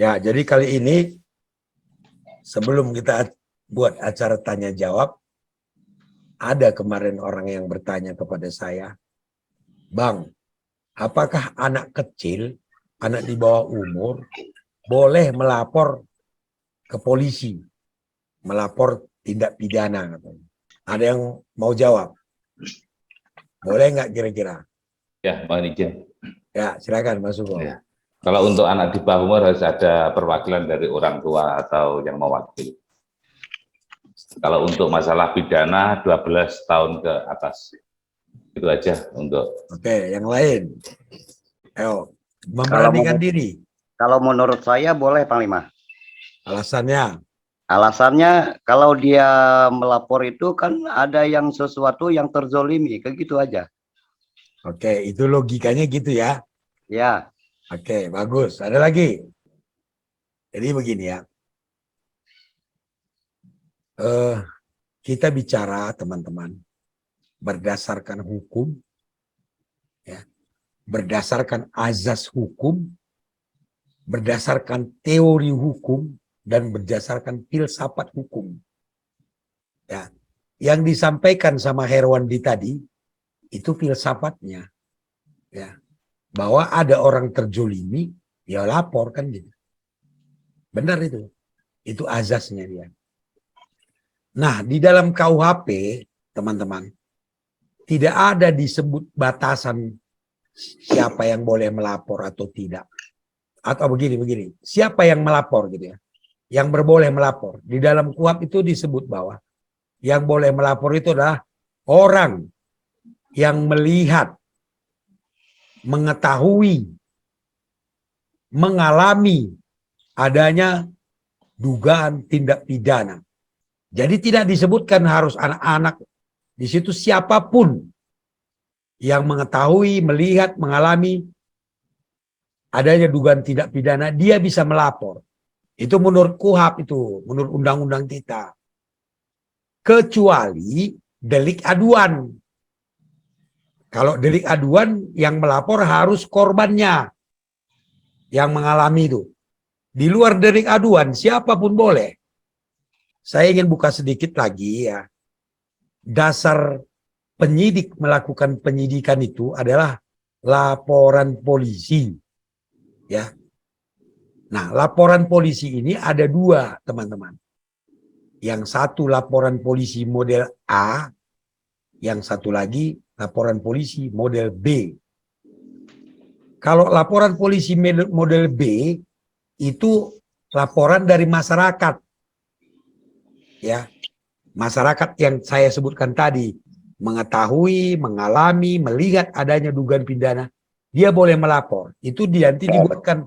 Ya, jadi kali ini sebelum kita buat acara tanya jawab, ada kemarin orang yang bertanya kepada saya, Bang, apakah anak kecil, anak di bawah umur, boleh melapor ke polisi, melapor tindak pidana? Ada yang mau jawab? Boleh nggak kira-kira? Ya, mohon izin. Ya, silakan Mas Suko. Ya. Kalau untuk anak di bawah umur harus ada perwakilan dari orang tua atau yang mewakili. Kalau untuk masalah pidana 12 tahun ke atas. Itu aja untuk. Oke, yang lain. Ayo, memberanikan diri. Kalau menurut saya boleh, Panglima. Alasannya? Alasannya kalau dia melapor itu kan ada yang sesuatu yang terzolimi, kayak gitu aja. Oke, itu logikanya gitu ya. Ya. Oke, bagus. Ada lagi? Jadi begini ya. Kita bicara teman-teman berdasarkan hukum, ya, berdasarkan azas hukum, berdasarkan teori hukum, dan berdasarkan filsafat hukum. Ya, yang disampaikan sama Herwandi tadi itu filsafatnya, ya, bahwa ada orang terjolimi, ya lapor kan gitu. Benar itu azasnya dia. Nah, di dalam KUHP, teman-teman, tidak ada disebut batasan siapa yang boleh melapor atau tidak. Atau begini, siapa yang melapor gitu ya. Yang berboleh melapor. Di dalam KUHP itu disebut bahwa yang boleh melapor itu adalah orang yang melihat, mengetahui, mengalami adanya dugaan tindak pidana. Jadi tidak disebutkan harus anak-anak, di situ siapapun yang mengetahui, melihat, mengalami adanya dugaan tindak pidana, dia bisa melapor. Itu menurut KUHP itu, menurut undang-undang kita. Kecuali delik aduan. Kalau delik aduan yang melapor harus korbannya yang mengalami itu. Di luar delik aduan siapapun boleh. Saya ingin buka sedikit lagi ya. Dasar penyidik melakukan penyidikan itu adalah laporan polisi. Ya. Nah, laporan polisi ini ada dua, teman-teman. Yang satu laporan polisi model A, yang satu lagi laporan polisi model B. Kalau laporan polisi model B itu laporan dari masyarakat. Ya. Masyarakat yang saya sebutkan tadi, mengetahui, mengalami, melihat adanya dugaan pidana, dia boleh melapor. Itu nanti dibuatkan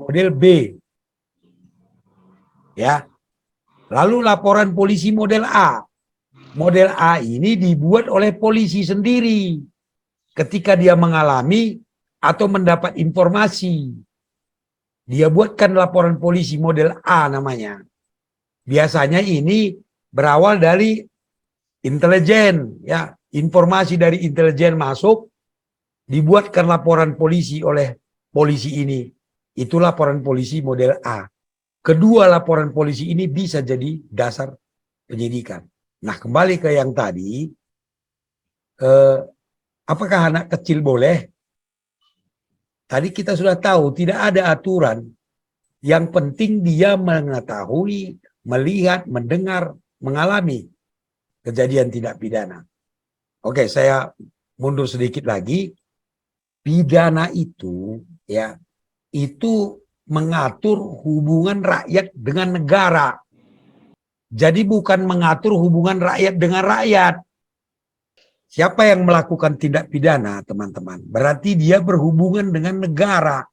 model B. Ya. Lalu laporan polisi model A. Model A ini dibuat oleh polisi sendiri ketika dia mengalami atau mendapat informasi. Dia buatkan laporan polisi model A namanya. Biasanya ini berawal dari intelijen, ya, informasi dari intelijen masuk, dibuatkan laporan polisi oleh polisi ini. Itu laporan polisi model A. Kedua laporan polisi ini bisa jadi dasar penyidikan. Nah, kembali ke yang tadi, apakah anak kecil boleh? Tadi kita sudah tahu tidak ada aturan. Yang penting dia mengetahui, melihat, mendengar, mengalami kejadian tindak pidana. Oke, saya mundur sedikit lagi. Pidana itu ya, itu mengatur hubungan rakyat dengan negara. Jadi bukan mengatur hubungan rakyat dengan rakyat. Siapa yang melakukan tindak pidana, teman-teman? Berarti dia berhubungan dengan negara.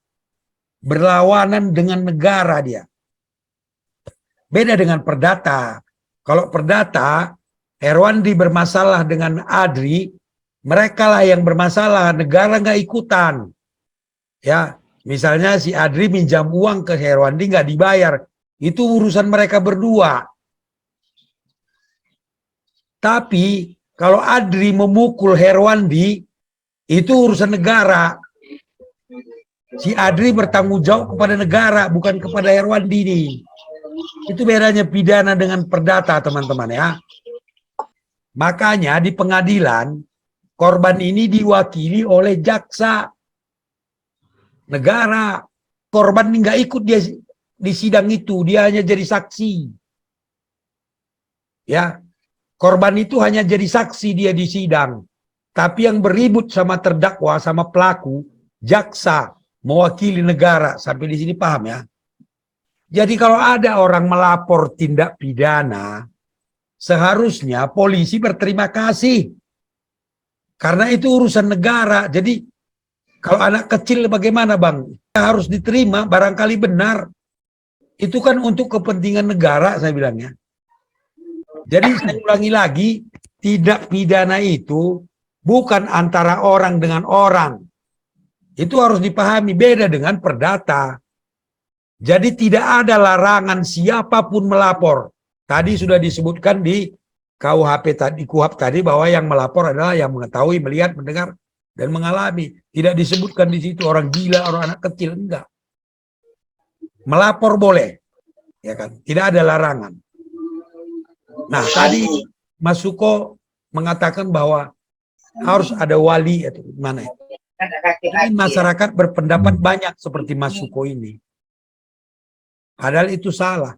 Berlawanan dengan negara dia. Beda dengan perdata. Kalau perdata, Herwandi bermasalah dengan Adri, mereka lah yang bermasalah, negara nggak ikutan. Ya, misalnya si Adri minjam uang ke Herwandi nggak dibayar, itu urusan mereka berdua. Tapi kalau Adri memukul Herwandi, itu urusan negara. Si Adri bertanggung jawab kepada negara, bukan kepada Herwandi ini. Itu bedanya pidana dengan perdata, teman-teman ya. Makanya di pengadilan, korban ini diwakili oleh jaksa negara. Korban ini nggak ikut dia di sidang itu, dia hanya jadi saksi. Ya, korban itu hanya jadi saksi dia di sidang. Tapi yang beribut sama terdakwa, sama pelaku, jaksa, mewakili negara. Sampai di sini paham ya? Jadi kalau ada orang melapor tindak pidana, seharusnya polisi berterima kasih. Karena itu urusan negara. Jadi kalau anak kecil bagaimana Bang? Harus diterima, barangkali benar. Itu kan untuk kepentingan negara, saya bilangnya. Jadi saya ulangi lagi, tindak pidana itu bukan antara orang dengan orang. Itu harus dipahami, beda dengan perdata. Jadi tidak ada larangan siapapun melapor. Tadi sudah disebutkan di KUHP tadi, KUHP tadi bahwa yang melapor adalah yang mengetahui, melihat, mendengar, dan mengalami. Tidak disebutkan di situ orang gila, orang anak kecil, enggak. Melapor boleh, ya kan? Tidak ada larangan. Nah, tadi Mas Suko mengatakan bahwa harus ada wali atau gimana ya? Ini masyarakat berpendapat banyak seperti Mas Suko ini. Padahal itu salah.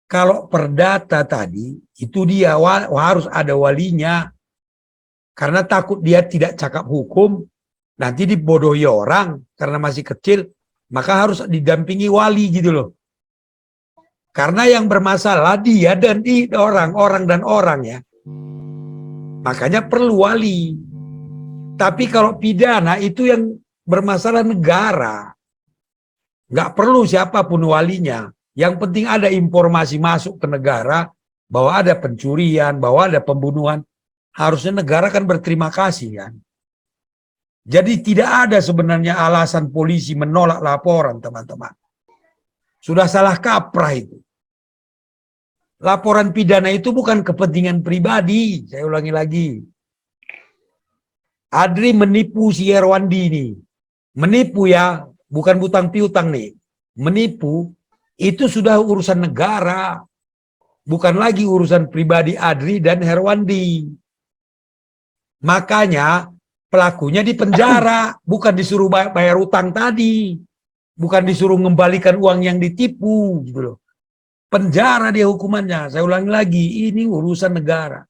Kalau perdata tadi, itu dia harus ada walinya. Karena takut dia tidak cakap hukum, nanti dibodohi orang karena masih kecil, maka harus didampingi wali gitu loh. Karena yang bermasalah dia dan orang dan orang ya. Makanya perlu wali. Tapi kalau pidana itu yang bermasalah negara. Nggak perlu siapapun walinya. Yang penting ada informasi masuk ke negara bahwa ada pencurian, bahwa ada pembunuhan. Harusnya negara kan berterima kasih kan. Jadi tidak ada sebenarnya alasan polisi menolak laporan, teman-teman. Sudah salah kaprah itu. Laporan pidana itu bukan kepentingan pribadi. Saya ulangi lagi. Adri menipu si Herwandi ini. Menipu ya, bukan butang piutang nih. Menipu, itu sudah urusan negara. Bukan lagi urusan pribadi Adri dan Herwandi. Makanya pelakunya dipenjara, bukan disuruh bayar utang tadi. Bukan disuruh mengembalikan uang yang ditipu gitu loh. Penjara dia hukumannya. Saya ulangi lagi, ini urusan negara.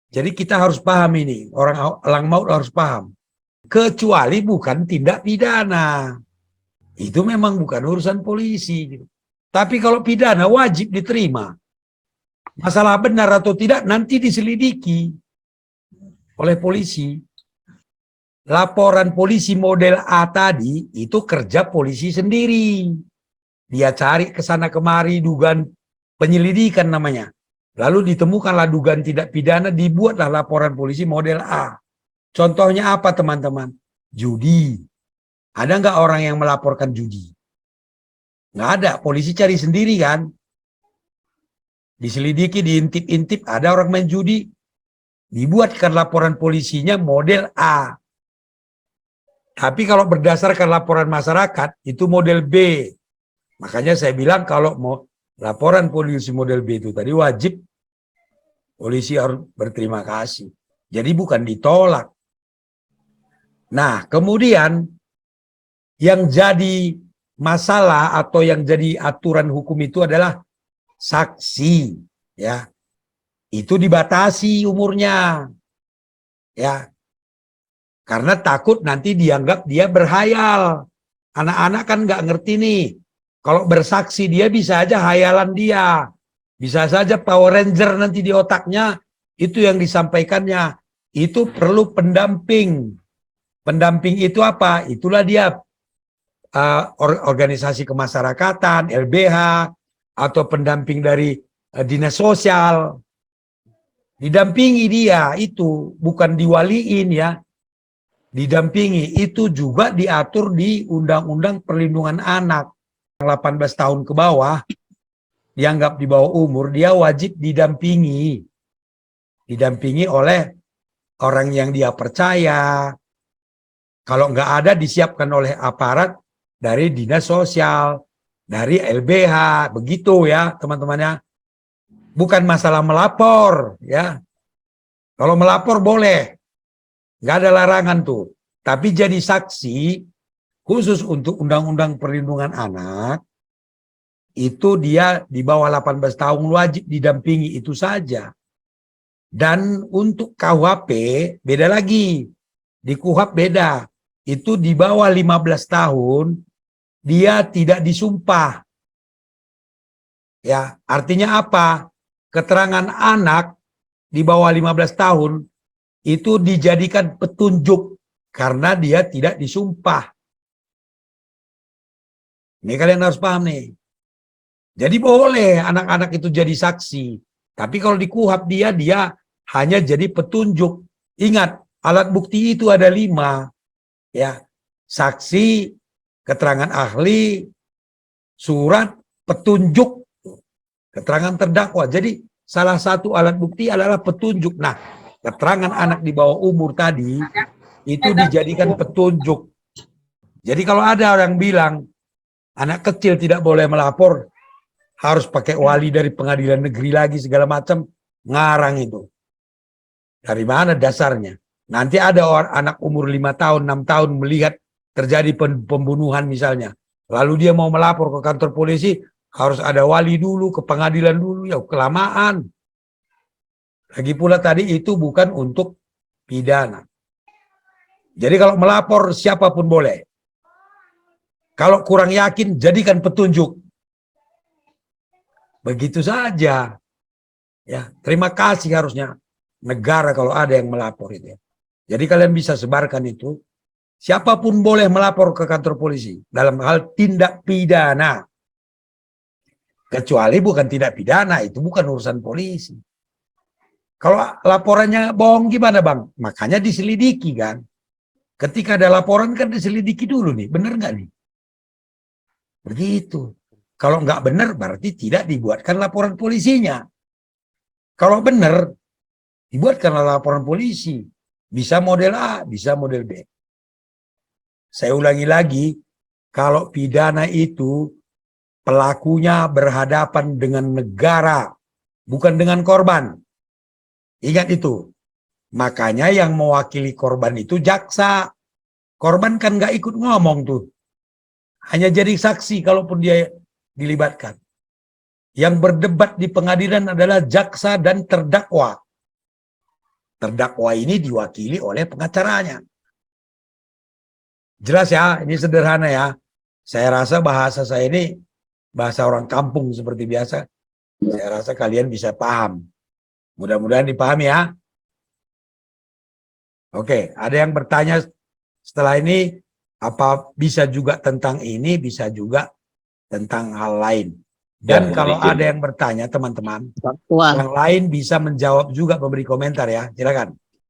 Jadi kita harus paham ini. Orang elang maut harus paham. Kecuali bukan tindak pidana. Itu memang bukan urusan polisi. Gitu. Tapi kalau pidana wajib diterima. Masalah benar atau tidak nanti diselidiki oleh polisi. Laporan polisi model A tadi itu kerja polisi sendiri. Dia cari ke sana kemari dugaan penyelidikan namanya. Lalu ditemukanlah dugaan tidak pidana, dibuatlah laporan polisi model A. Contohnya apa teman-teman? Judi. Ada nggak orang yang melaporkan judi? Nggak ada, polisi cari sendiri kan. Diselidiki, diintip-intip, ada orang main judi. Dibuatkan laporan polisinya model A. Tapi kalau berdasarkan laporan masyarakat, itu model B. Makanya saya bilang kalau mau laporan polisi model B itu tadi wajib polisi harus berterima kasih. Jadi bukan ditolak. Nah, kemudian yang jadi masalah atau yang jadi aturan hukum itu adalah saksi, ya. Itu dibatasi umurnya. Ya. Karena takut nanti dianggap dia berhayal. Anak-anak kan nggak ngerti nih. Kalau bersaksi dia bisa aja hayalan dia. Bisa saja Power Ranger nanti di otaknya. Itu yang disampaikannya. Itu perlu pendamping. Pendamping itu apa? Itulah dia organisasi kemasyarakatan, LBH, atau pendamping dari dinas sosial. Didampingi dia itu. Bukan diwaliin ya. Didampingi. Itu juga diatur di Undang-Undang Perlindungan Anak. 18 tahun ke bawah, dianggap di bawah umur, dia wajib didampingi. Didampingi oleh orang yang dia percaya, Kalau nggak ada disiapkan oleh aparat dari dinas sosial, dari LBH, begitu ya teman-temannya. Bukan masalah melapor ya. Kalau melapor boleh, nggak ada larangan tuh. Tapi jadi saksi khusus untuk Undang-Undang Perlindungan Anak, itu dia di bawah 18 tahun wajib didampingi itu saja. Dan untuk KUHP beda lagi. Di KUHP beda. Itu di bawah 15 tahun dia tidak disumpah. Ya, artinya apa? Keterangan anak di bawah 15 tahun itu dijadikan petunjuk karena dia tidak disumpah. Ini kalian harus paham nih. Jadi boleh anak-anak itu jadi saksi. Tapi kalau di KUHP dia hanya jadi petunjuk. Ingat, alat bukti itu ada 5. Ya, saksi, keterangan ahli, surat, petunjuk, keterangan terdakwa. Jadi salah satu alat bukti adalah petunjuk. Nah, keterangan anak di bawah umur tadi itu dijadikan petunjuk. Jadi kalau ada orang bilang anak kecil tidak boleh melapor, harus pakai wali dari pengadilan negeri lagi segala macam, ngarang itu. Dari mana dasarnya? Nanti ada orang anak umur 5 tahun, 6 tahun melihat terjadi pembunuhan misalnya. Lalu dia mau melapor ke kantor polisi, harus ada wali dulu, ke pengadilan dulu, ya kelamaan. Lagi pula tadi itu bukan untuk pidana. Jadi kalau melapor siapapun boleh. Kalau kurang yakin, jadikan petunjuk. Begitu saja. Ya, terima kasih harusnya negara kalau ada yang melapor itu ya. Jadi kalian bisa sebarkan itu. Siapapun boleh melapor ke kantor polisi dalam hal tindak pidana. Kecuali bukan tindak pidana, itu bukan urusan polisi. Kalau laporannya bohong gimana bang? Makanya diselidiki kan. Ketika ada laporan kan diselidiki dulu nih, bener nggak nih? Begitu. Kalau nggak benar berarti tidak dibuatkan laporan polisinya. Kalau benar, dibuatkanlah laporan polisi. Bisa model A, bisa model B. Saya ulangi lagi, kalau pidana itu pelakunya berhadapan dengan negara, bukan dengan korban. Ingat itu. Makanya yang mewakili korban itu jaksa. Korban kan nggak ikut ngomong tuh. Hanya jadi saksi kalaupun dia dilibatkan. Yang berdebat di pengadilan adalah jaksa dan terdakwa. Terdakwa ini diwakili oleh pengacaranya. Jelas ya, ini sederhana ya. Saya rasa bahasa saya ini bahasa orang kampung seperti biasa. Saya rasa kalian bisa paham. Mudah-mudahan dipahami ya. Oke, ada yang bertanya setelah ini, apa bisa juga tentang ini, bisa juga tentang hal lain. Dan kalau ada yang bertanya teman-teman, yang lain bisa menjawab juga, memberi komentar ya, silakan.